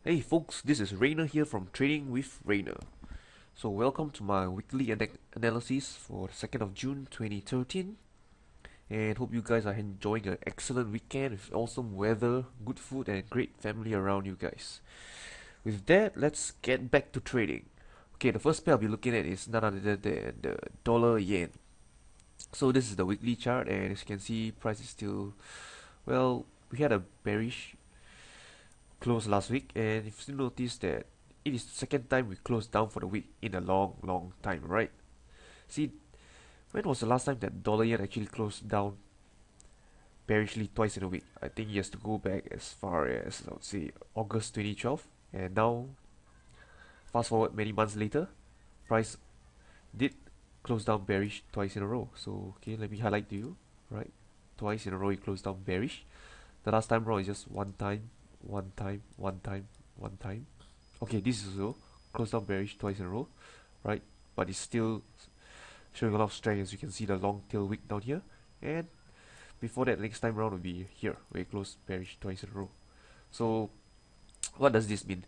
Hey folks, this is Rainer here from Trading with Rainer. So welcome to my weekly analysis for the 2nd of June 2013, and hope you guys are enjoying an excellent weekend with awesome weather, good food and great family around you guys. With that, let's get back to trading. Okay, the first pair I'll be looking at is none other than the dollar yen. So this is the weekly chart, and as you can see, price is still, well, we had a bearish closed last week, and if you notice that it is the second time we closed down for the week in a long time, right? See, when was the last time that dollar yen actually closed down bearishly twice in a week? I think he has to go back as far as, I would say, August 2012, and now fast forward many months later, price did close down bearish twice in a row. So okay, let me highlight to you, right? Twice in a row it closed down bearish. The last time round is just one time, one time, one time, one time. Okay, this is also closed down bearish twice in a row, right? But it's still showing a lot of strength, as you can see the long tail wick down here. And before that, next time round will be here, where it closed bearish twice in a row. So what does this mean?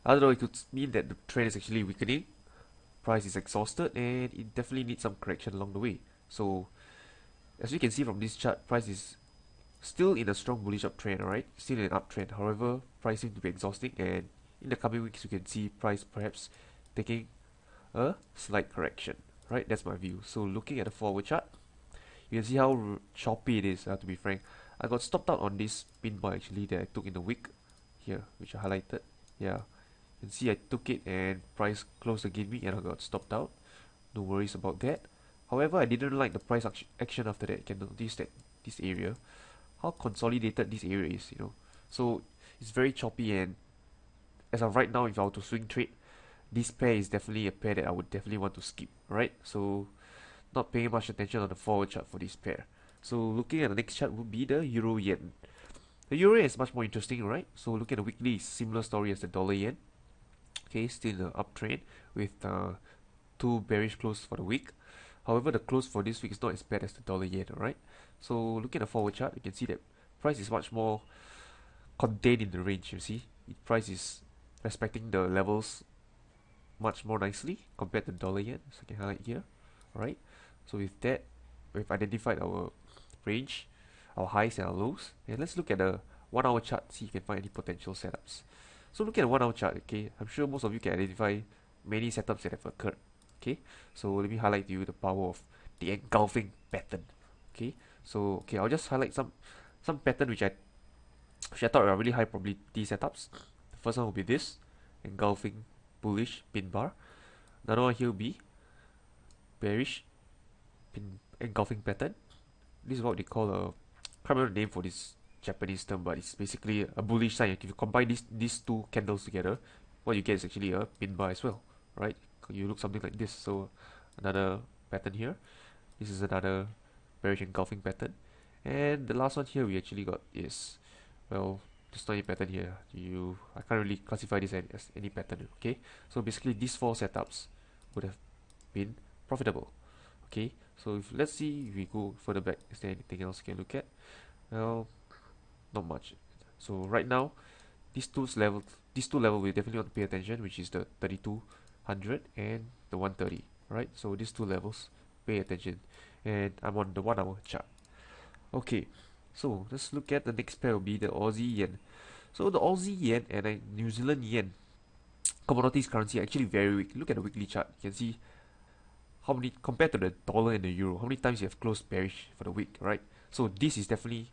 I don't know, it could mean that the trend is actually weakening, price is exhausted, and it definitely needs some correction along the way. So as you can see from this chart, price is still in a strong bullish uptrend, alright? Still in an uptrend. However, price seems to be exhausting, and in the coming weeks, you can see price perhaps taking a slight correction, right? That's my view. So looking at the forward chart, you can see how choppy it is. To be frank, I got stopped out on this pin bar actually that I took in the wick here, which I highlighted. Yeah, you can see I took it and price closed against me, and I got stopped out. No worries about that. However, I didn't like the price action after that. You can notice that this area, how consolidated this area is, so it's very choppy, and as of right now, if I were to swing trade, this pair is definitely a pair that I would definitely want to skip, right? So not paying much attention on the forward chart for this pair. So looking at the next chart would be the euro yen. The euro yen is much more interesting, right? So looking at the weekly, similar story as the dollar yen. Okay, still in the uptrend with two bearish close for the week. However, the close for this week is not as bad as the dollar yen, alright? So looking at the forward chart, you can see that price is much more contained in the range, you see. Price is respecting the levels much more nicely compared to dollar yen, so I can highlight here, alright? So with that, we've identified our range, our highs and our lows, and let's look at the 1 hour chart, see if you can find any potential setups. So look at the 1 hour chart, okay? I'm sure most of you can identify many setups that have occurred, okay? So let me highlight to you the power of the engulfing pattern, okay? So okay, I'll just highlight some pattern which I thought were really high probability setups. The first one will be this engulfing bullish pin bar. Another one here will be bearish pin engulfing pattern. This is what they call a, can't remember the name for this Japanese term, but it's basically a bullish sign. If you combine these two candles together, what you get is actually a pin bar as well, right? You look something like this. So another pattern here. This is another bearish engulfing pattern, and the last one here we actually got is, well, there's not any pattern here. I can't really classify this as any pattern. Okay, so basically these four setups would have been profitable. Okay, so let's see if we go further back, is there anything else you can look at? Well, not much. So right now, these two levels we definitely want to pay attention, which is the 3200 and the 130. Right, so these two levels, pay attention, and I'm on the 1 hour chart. Okay, so let's look at the next pair will be the Aussie yen. So the Aussie yen and the New Zealand yen, commodities currency, are actually very weak. Look at the weekly chart. You can see how many, compared to the dollar and the euro, how many times you have closed bearish for the week, right? So this is definitely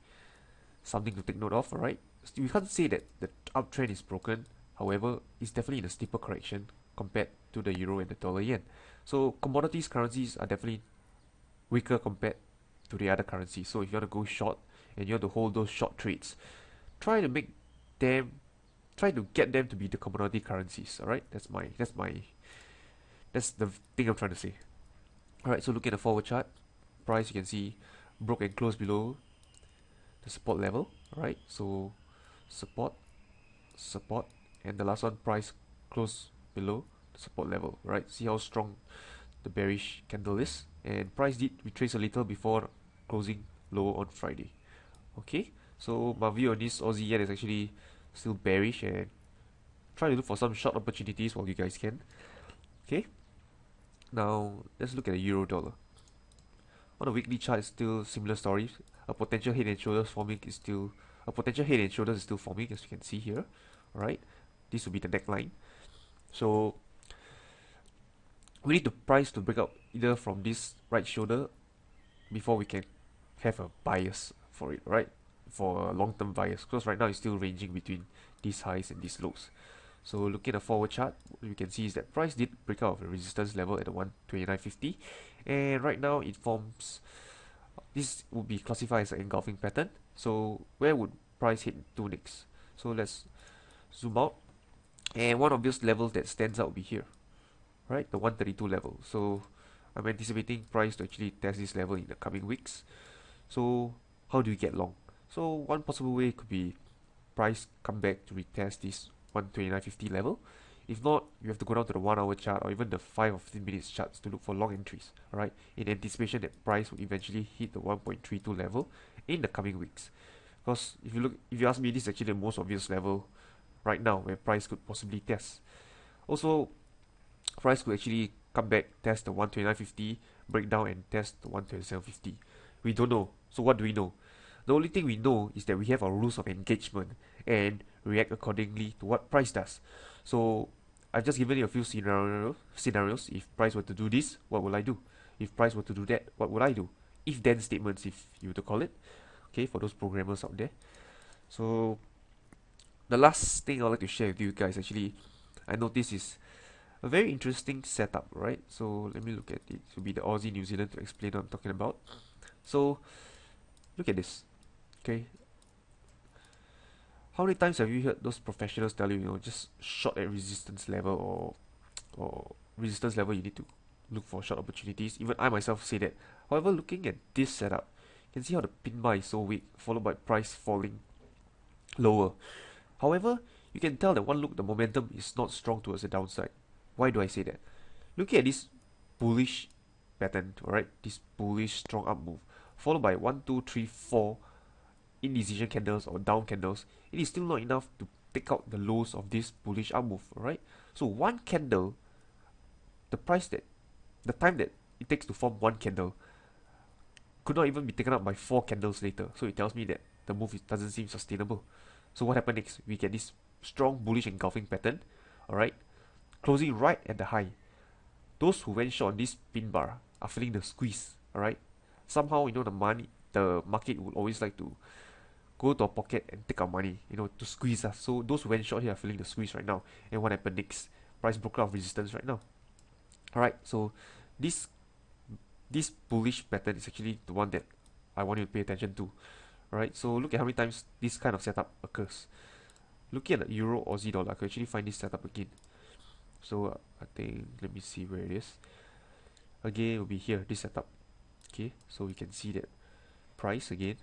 something to take note of, right? We can't say that the uptrend is broken. However, it's definitely in a steeper correction compared to the euro and the dollar yen. So commodities currencies are definitely weaker compared to the other currencies. So if you want to go short and you want to hold those short trades, try to make them, try to get them to be the commodity currencies. All right, that's the thing I'm trying to say. All right, so looking at the forward chart, price you can see broke and closed below the support level. All right, so support, support, and the last one price closed below the support level. Right, see how strong the bearish candle is, and price did retrace a little before closing lower on Friday. Okay, so my view on this Aussie yen is actually still bearish, and try to look for some short opportunities while you guys can. Okay, now let's look at the euro dollar. On the weekly chart, it's still similar story. A potential head and shoulders forming is still forming, as you can see here. All right, this will be the neckline. So we need the price to break up either from this right shoulder before we can have a bias for it, right? For a long-term bias, because right now it's still ranging between these highs and these lows. So looking at a forward chart, what we can see is that price did break out of a resistance level at the 129.50, and right now it forms, this would be classified as an engulfing pattern. So where would price hit to next? So let's zoom out, and one obvious level that stands out will be here, right? The 132 level. So I'm anticipating price to actually test this level in the coming weeks. So how do you get long? So one possible way could be price come back to retest this 129.50 level. If not, you have to go down to the 1 hour chart or even the 5 or 15 minutes charts to look for long entries, alright, in anticipation that price would eventually hit the 1.32 level in the coming weeks. Because if you ask me, this is actually the most obvious level right now where price could possibly test. Also, price could actually come back, test the 129.50, break down and test the 127.50. We don't know. So what do we know? The only thing we know is that we have our rules of engagement and react accordingly to what price does. So I've just given you a few scenarios. If price were to do this, what will I do? If price were to do that, what would I do? If then statements, if you were to call it. Okay, for those programmers out there. So the last thing I'd like to share with you guys, actually, I noticed is a very interesting setup, right? So let me look at it. It will be the Aussie New Zealand to explain what I'm talking about. So look at this. Okay, how many times have you heard those professionals tell you, just short at resistance level or resistance level, you need to look for short opportunities? Even I myself say that. However, looking at this setup, you can see how the pin bar is so weak, followed by price falling lower. However, you can tell that one look, the momentum is not strong towards the downside. Why do I say that? Looking at this bullish pattern, alright, this bullish strong up move, followed by 1, 2, 3, 4 indecision candles or down candles, it is still not enough to take out the lows of this bullish up move, alright? So one candle, the time that it takes to form one candle could not even be taken up by 4 candles later. So it tells me that the move doesn't seem sustainable. So what happened next? We get this strong bullish engulfing pattern, alright, closing right at the high. Those who went short on this pin bar are feeling the squeeze, alright? Somehow, the market would always like to go to a pocket and take our money, to squeeze us. So those who went short here are feeling the squeeze right now. And what happened next? Price broke out of resistance right now. Alright, so this bullish pattern is actually the one that I want you to pay attention to. Alright, so look at how many times this kind of setup occurs. Looking at the Euro Aussie dollar, I could actually find this setup again. So I think, let me see where it is. Again, it will be here, this setup. Okay, so we can see that price again.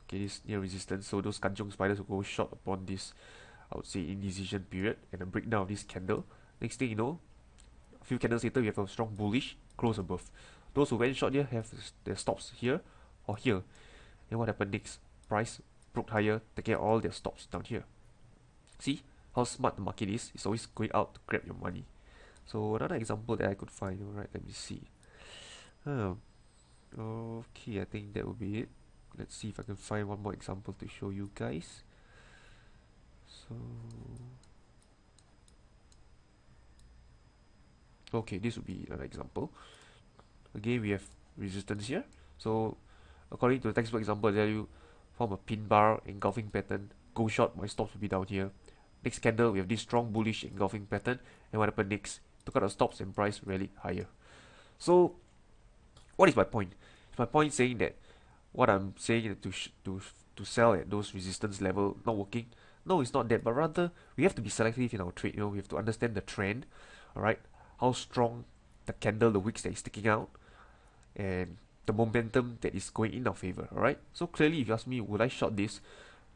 Okay, this near resistance. So those kanchong spiders will go short upon this, I would say, indecision period and a breakdown of this candle. Next thing you know, a few candles later, we have a strong bullish close above. Those who went short here have their stops here or here. And what happened next? Price broke higher, taking out all their stops down here. See how smart the market is? It's always going out to grab your money. So another example that I could find, alright, let me see. Okay, I think that will be it. Let's see if I can find one more example to show you guys. So okay, this would be another example. Again, we have resistance here. So according to the textbook example, I tell you, form a pin bar engulfing pattern, go short, my stops will be down here. Next candle, we have this strong bullish engulfing pattern, and what happened next? Took out the stops and price rallied higher. So what is my point? Is my point saying that what I'm saying to sell at those resistance level not working? No, it's not that, but rather we have to be selective in our trade. We have to understand the trend, alright, how strong the candle, the wicks that is sticking out, and the momentum that is going in our favor, alright? So clearly, if you ask me, would I short this?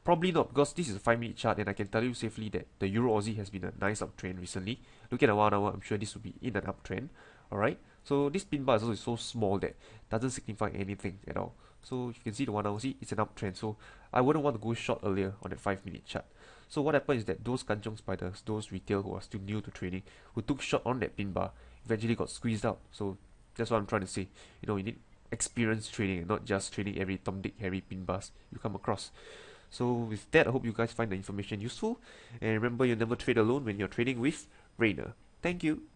Probably not, because this is a 5-minute chart, and I can tell you safely that the Euro Aussie has been a nice uptrend recently. Looking at 1 hour, I'm sure this will be in an uptrend, alright? So this pin bar is also so small that doesn't signify anything at all. So you can see the 1 hour, see, it's an uptrend. So I wouldn't want to go short earlier on that 5-minute chart. So what happened is that those kanchong spiders, those retail who are still new to trading, who took shot on that pin bar, eventually got squeezed out. So that's what I'm trying to say. You need experience trading and not just trading every Tom, Dick, Harry pin bars you come across. So with that, I hope you guys find the information useful. And remember, you never trade alone when you're trading with Rainer. Thank you.